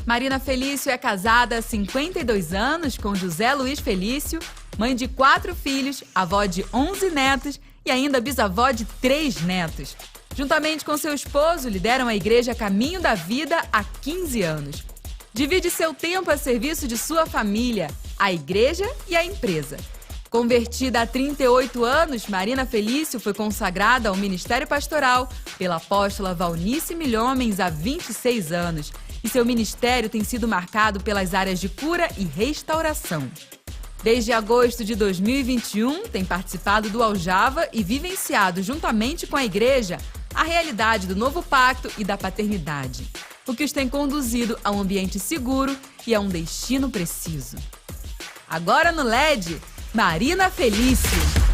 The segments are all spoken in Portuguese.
Marina Felício é casada há 52 anos com José Luiz Felício, mãe de 4 filhos, avó de 11 netos e ainda bisavó de 3 netos. Juntamente com seu esposo, lideram a Igreja Caminho da Vida há 15 anos. Divide seu tempo a serviço de sua família, a igreja e a empresa. Convertida há 38 anos, Marina Felício foi consagrada ao ministério pastoral pela apóstola Valnice Milhomens há 26 anos. E seu ministério tem sido marcado pelas áreas de cura e restauração. Desde agosto de 2021, tem participado do Aljava e vivenciado, juntamente com a igreja, a realidade do novo pacto e da paternidade, o que os tem conduzido a um ambiente seguro e a um destino preciso. Agora no LED, Marina Felício.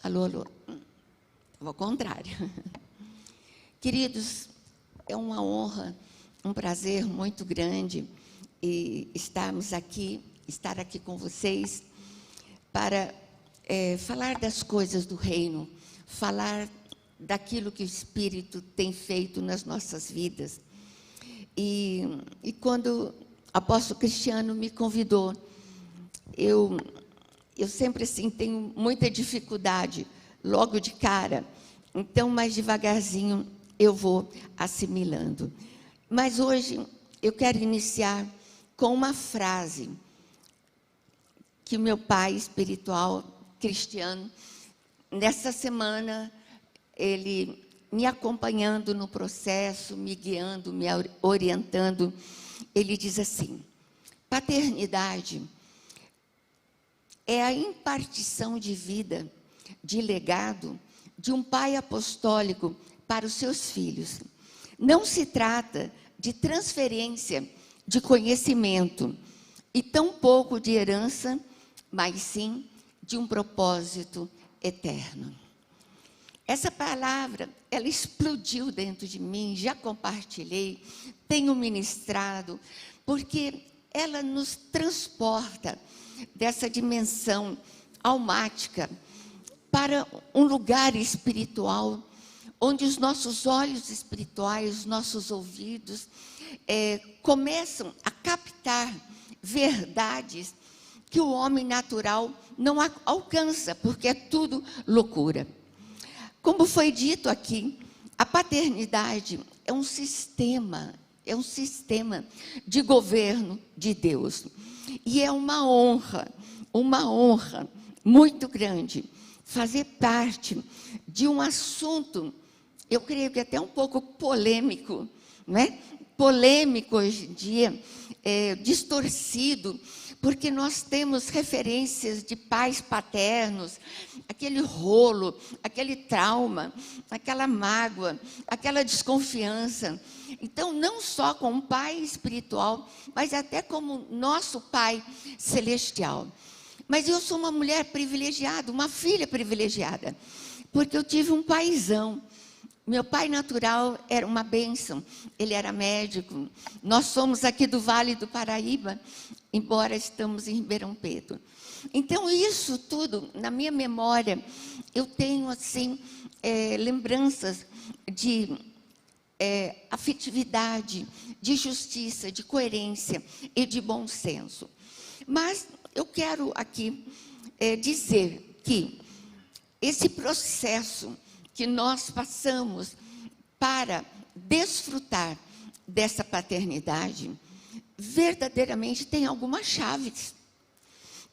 Alô, alô. Ao contrário. Queridos, é uma honra, um prazer muito grande estar aqui com vocês para falar das coisas do reino, falar daquilo que o Espírito tem feito nas nossas vidas. E quando o apóstolo Cristiano me convidou, eu sempre assim, tenho muita dificuldade, logo de cara. Então, mais devagarzinho, eu vou assimilando. Mas hoje, eu quero iniciar com uma frase que o meu pai espiritual, Cristiano, nessa semana, ele me acompanhando no processo, me guiando, me orientando, ele diz assim: paternidade é a impartição de vida, de legado, de um pai apostólico para os seus filhos. Não se trata de transferência de conhecimento e tampouco de herança, mas sim de um propósito eterno. Essa palavra, ela explodiu dentro de mim, já compartilhei, tenho ministrado, porque ela nos transporta dessa dimensão almática para um lugar espiritual, onde os nossos olhos espirituais, os nossos ouvidos, começam a captar verdades que o homem natural não alcança, porque é tudo loucura. Como foi dito aqui, a paternidade é um sistema de governo de Deus. E é uma honra muito grande fazer parte de um assunto, eu creio que até um pouco polêmico, né? Polêmico hoje em dia, distorcido, porque nós temos referências de pais paternos, aquele rolo, aquele trauma, aquela mágoa, aquela desconfiança. Então, não só com o pai espiritual, mas até como nosso pai celestial. Mas eu sou uma mulher privilegiada, uma filha privilegiada, porque eu tive um paizão. Meu pai natural era uma bênção, ele era médico. Nós somos aqui do Vale do Paraíba, embora estamos em Ribeirão Preto. Então, isso tudo, na minha memória, eu tenho, assim, lembranças de afetividade, de justiça, de coerência e de bom senso. Mas eu quero aqui dizer que esse processo que nós passamos para desfrutar dessa paternidade, verdadeiramente tem algumas chaves.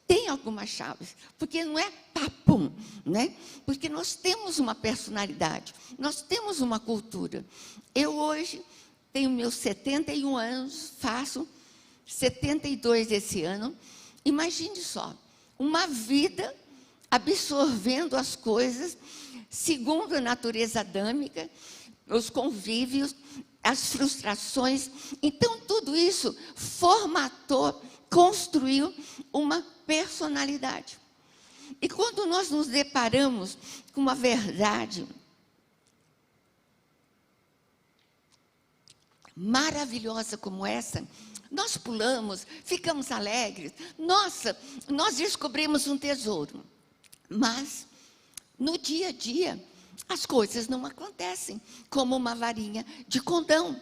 Tem algumas chaves, porque não é papum, né? Porque nós temos uma personalidade, nós temos uma cultura. Eu hoje tenho meus 71 anos, faço 72 esse ano. Imagine só, uma vida absorvendo as coisas segundo a natureza adâmica, os convívios, as frustrações. Então, tudo isso formatou, construiu uma personalidade. E quando nós nos deparamos com uma verdade maravilhosa como essa, nós pulamos, ficamos alegres. Nossa, nós descobrimos um tesouro. Mas, no dia a dia, as coisas não acontecem como uma varinha de condão.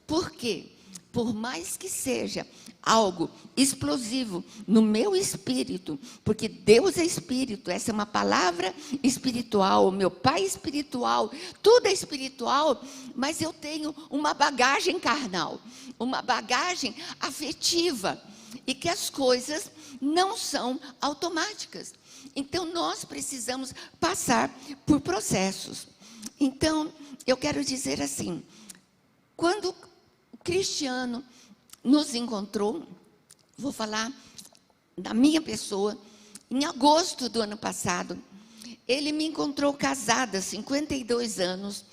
Por quê? Por mais que seja algo explosivo no meu espírito, porque Deus é espírito, essa é uma palavra espiritual, o meu pai é espiritual, tudo é espiritual, mas eu tenho uma bagagem carnal, uma bagagem afetiva, e que as coisas não são automáticas. Então, nós precisamos passar por processos. Então, eu quero dizer assim, quando o Cristiano nos encontrou, vou falar da minha pessoa, em agosto do ano passado, ele me encontrou casada, 52 anos,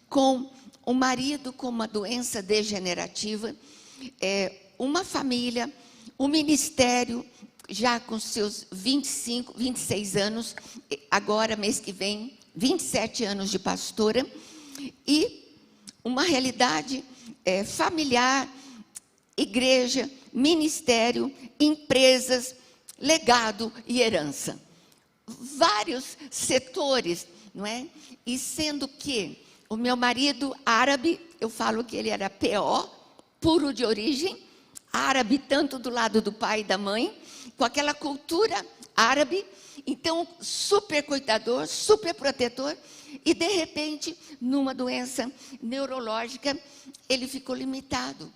com um marido com uma doença degenerativa, uma família, um ministério, já com seus 25, 26 anos, agora, mês que vem, 27 anos de pastora, e uma realidade familiar, igreja, ministério, empresas, legado e herança. Vários setores, não é? E sendo que o meu marido árabe, eu falo que ele era PO, puro de origem, árabe tanto do lado do pai e da mãe, com aquela cultura árabe, então super cuidador, super protetor, e de repente, numa doença neurológica, ele ficou limitado.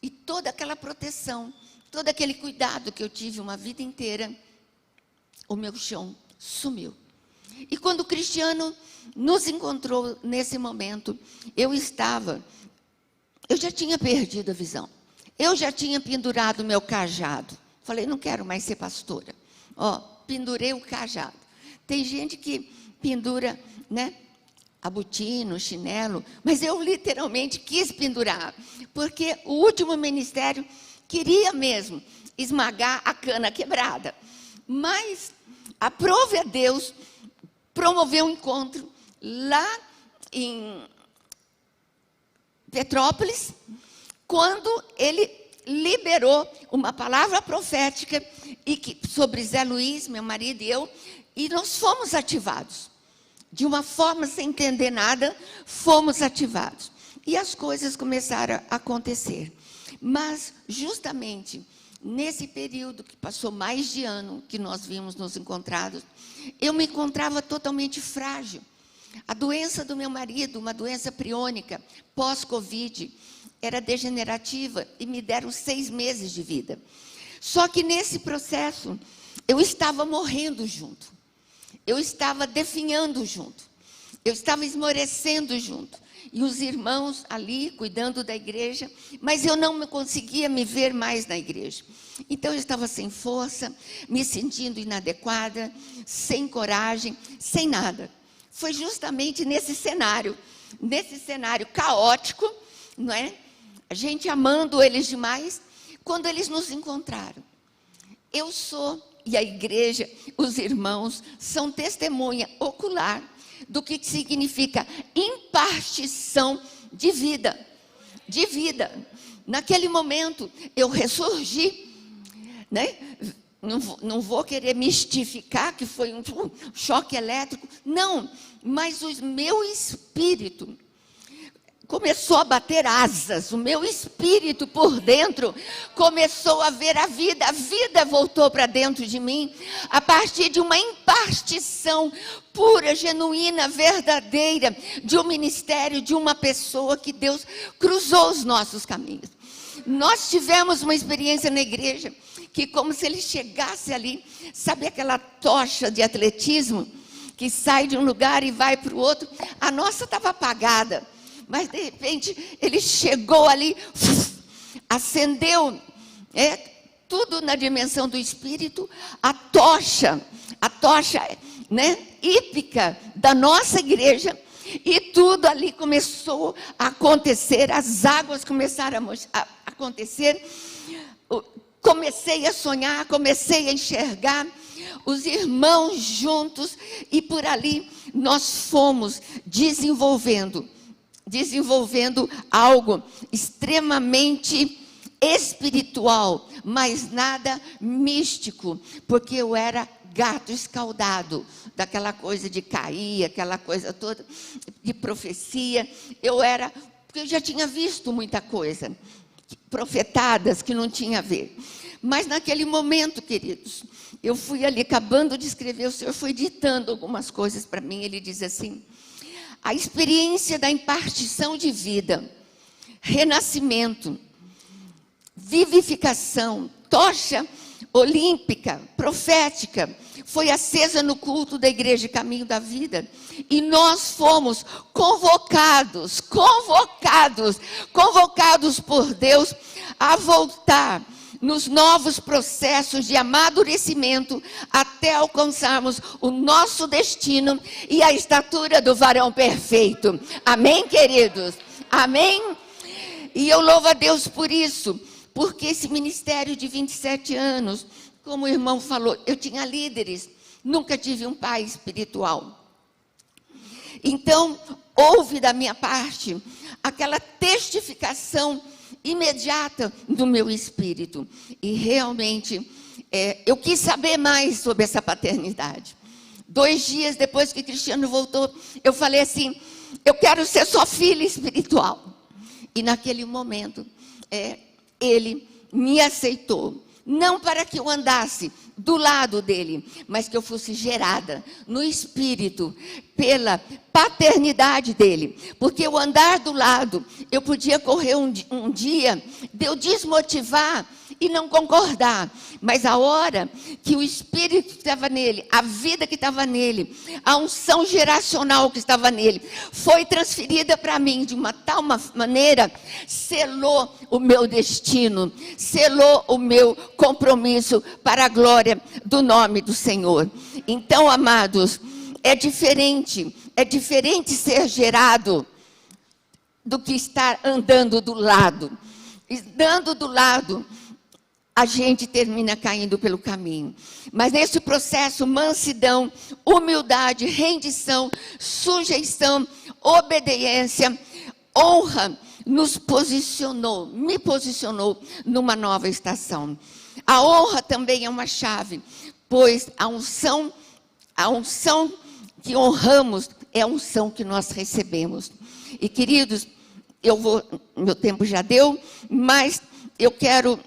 E toda aquela proteção, todo aquele cuidado que eu tive uma vida inteira, o meu chão sumiu. E quando o Cristiano nos encontrou nesse momento, eu já tinha perdido a visão. Eu já tinha pendurado o meu cajado. Falei, não quero mais ser pastora. Pendurei o cajado. Tem gente que pendura, né, a botina, o chinelo, mas eu literalmente quis pendurar, porque o último ministério queria mesmo esmagar a cana quebrada. Mas, aprove a Deus, promoveu um encontro lá em Petrópolis, quando ele liberou uma palavra profética sobre Zé Luiz, meu marido e eu, e nós fomos ativados. De uma forma sem entender nada, fomos ativados. E as coisas começaram a acontecer. Mas, justamente, nesse período que passou mais de ano que nós vimos nos encontrados, eu me encontrava totalmente frágil. A doença do meu marido, uma doença priônica, pós-Covid, era degenerativa e me deram 6 meses de vida. Só que nesse processo, eu estava morrendo junto. Eu estava definhando junto. Eu estava esmorecendo junto. E os irmãos ali, cuidando da igreja, mas eu não conseguia me ver mais na igreja. Então, eu estava sem força, me sentindo inadequada, sem coragem, sem nada. Foi justamente nesse cenário caótico, não é? A gente amando eles demais, quando eles nos encontraram. Eu sou, e a igreja, os irmãos, são testemunha ocular do que significa impartição de vida. De vida. Naquele momento, eu ressurgi, né? Não vou querer mistificar que foi um choque elétrico. Não, mas o meu espírito começou a bater asas, o meu espírito por dentro começou a ver a vida voltou para dentro de mim, a partir de uma impartição pura, genuína, verdadeira, de um ministério, de uma pessoa que Deus cruzou os nossos caminhos. Nós tivemos uma experiência na igreja, que como se ele chegasse ali, sabe aquela tocha de atletismo, que sai de um lugar e vai para o outro? A nossa estava apagada. Mas, de repente, ele chegou ali, acendeu tudo na dimensão do espírito, a tocha, né, hípica da nossa igreja, e tudo ali começou a acontecer, as águas começaram a acontecer, comecei a sonhar, comecei a enxergar os irmãos juntos, e por ali nós fomos desenvolvendo algo extremamente espiritual, mas nada místico, porque eu era gato escaldado, daquela coisa de cair, aquela coisa toda de profecia. Porque eu já tinha visto muita coisa, profetadas que não tinha a ver. Mas naquele momento, queridos, eu fui ali acabando de escrever, o Senhor foi ditando algumas coisas para mim. Ele diz assim: a experiência da impartição de vida, renascimento, vivificação, tocha olímpica, profética, foi acesa no culto da Igreja Caminho da Vida, e nós fomos convocados por Deus a voltar nos novos processos de amadurecimento até alcançarmos o nosso destino e a estatura do varão perfeito. Amém, queridos? Amém? E eu louvo a Deus por isso, porque esse ministério de 27 anos, como o irmão falou, eu tinha líderes, nunca tive um pai espiritual. Então, houve da minha parte aquela testificação imediata do meu espírito. E realmente, eu quis saber mais sobre essa paternidade. 2 dias depois que Cristiano voltou, eu falei assim: eu quero ser sua filha espiritual. E naquele momento, ele me aceitou. Não para que eu andasse do lado dele, mas que eu fosse gerada no espírito pela paternidade dele. Porque o andar do lado, eu podia correr um dia de eu desmotivar e não concordar. Mas a hora que o espírito que estava nele, a vida que estava nele, a unção geracional que estava nele, foi transferida para mim de uma tal maneira, selou o meu destino, selou o meu compromisso para a glória do nome do Senhor. Então, amados, é diferente ser gerado do que estar andando do lado. Andando do lado, a gente termina caindo pelo caminho. Mas nesse processo, mansidão, humildade, rendição, sujeição, obediência, honra, me posicionou numa nova estação. A honra também é uma chave, pois a unção que honramos é a unção que nós recebemos. E, queridos, meu tempo já deu, mas eu quero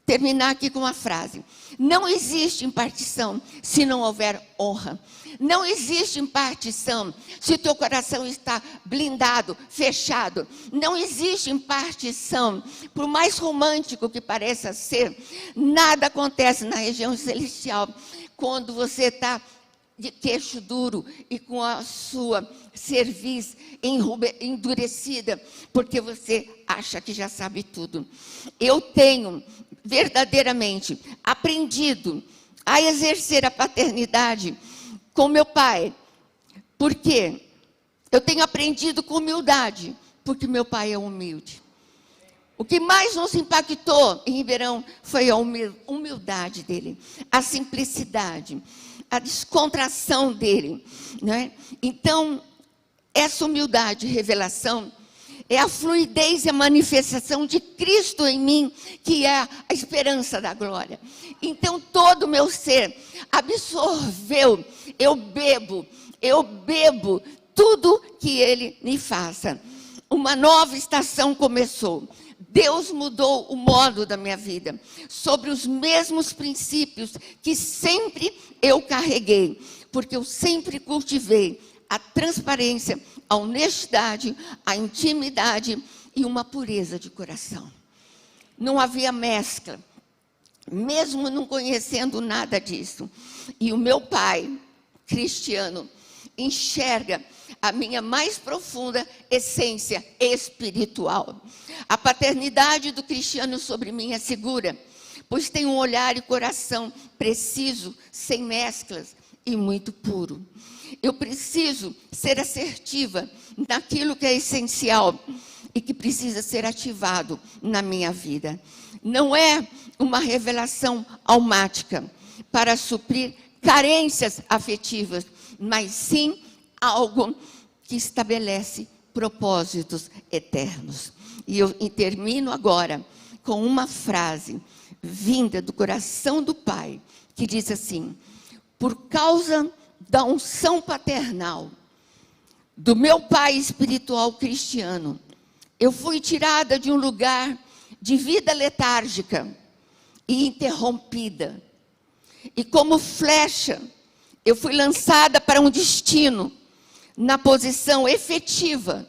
terminar aqui com uma frase. Não existe impartição se não houver honra. Não existe impartição se o teu coração está blindado, fechado. Não existe impartição, por mais romântico que pareça ser, nada acontece na região celestial quando você está de queixo duro e com a sua cerviz endurecida, porque você acha que já sabe tudo. Eu tenho verdadeiramente aprendido a exercer a paternidade com meu pai. Por quê? Eu tenho aprendido com humildade, porque meu pai é humilde. O que mais nos impactou em Ribeirão foi a humildade dele, a simplicidade, a descontração dele, né? Então, essa humildade e revelação é a fluidez e a manifestação de Cristo em mim, que é a esperança da glória. Então, todo o meu ser absorveu, eu bebo tudo que Ele me faça. Uma nova estação começou. Deus mudou o modo da minha vida, sobre os mesmos princípios que sempre eu carreguei, porque eu sempre cultivei a transparência, a honestidade, a intimidade e uma pureza de coração. Não havia mescla, mesmo não conhecendo nada disso. E o meu pai, Cristiano, enxerga a minha mais profunda essência espiritual. A paternidade do Cristiano sobre mim é segura, pois tem um olhar e coração preciso, sem mesclas e muito puro. Eu preciso ser assertiva naquilo que é essencial e que precisa ser ativado na minha vida. Não é uma revelação almática para suprir carências afetivas, mas sim algo que estabelece propósitos eternos. E eu termino agora com uma frase vinda do coração do Pai, que diz assim: por causa da unção paternal do meu pai espiritual cristiano, eu fui tirada de um lugar de vida letárgica e interrompida. E como flecha, eu fui lançada para um destino na posição efetiva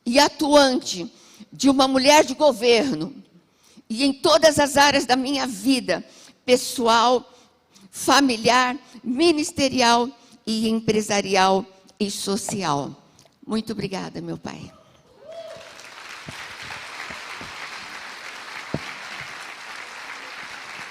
e atuante de uma mulher de governo e em todas as áreas da minha vida, pessoal, familiar, ministerial e empresarial e social. Muito obrigada, meu Pai.